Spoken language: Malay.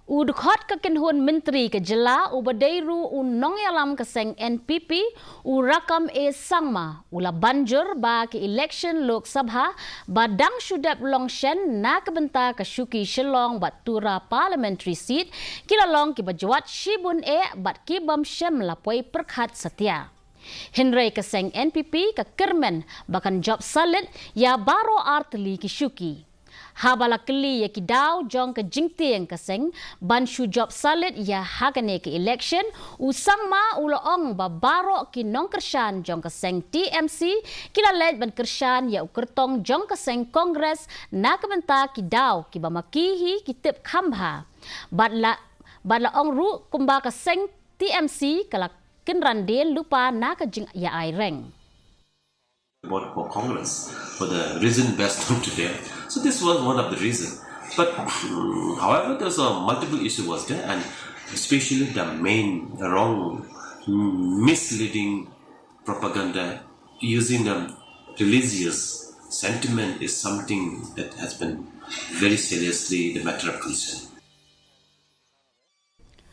Udkhot ke kenhun menteri ke jela ubadairu unong alam ke Seng NPP rakam sangma ula banjur ba ke election Lok Sabha badang syudap longshen na ke Bynta ke Shuki Shilllong bat Tura Parliamentary seat kilalong ki bajwat shibun bat ki bam shem lapoi perkhat setia. Henry ke Seng NPP ke kermen bahkan job salid ya baro artli ki Shuki. Habala keli ya kidau jong ke jingtieng ke Seng ban shu job salid ya hagane ke election usang ma uloong ba baro ki nong kershan jong ke Seng TMC kila led ban kershan ya ukertong jong ke Seng Kongres na ke Bynta kidau ki ba makihi ki tip khambha badla ong ru kumba ke Seng TMC kala kinrandel lupa na ke jing ya ai reng. Vote for Congress for the reason best known to them. So this was one of the reasons. But however, there's a multiple issue was there, and especially the main wrong, misleading propaganda using the religious sentiment is something that has been very seriously the matter of concern.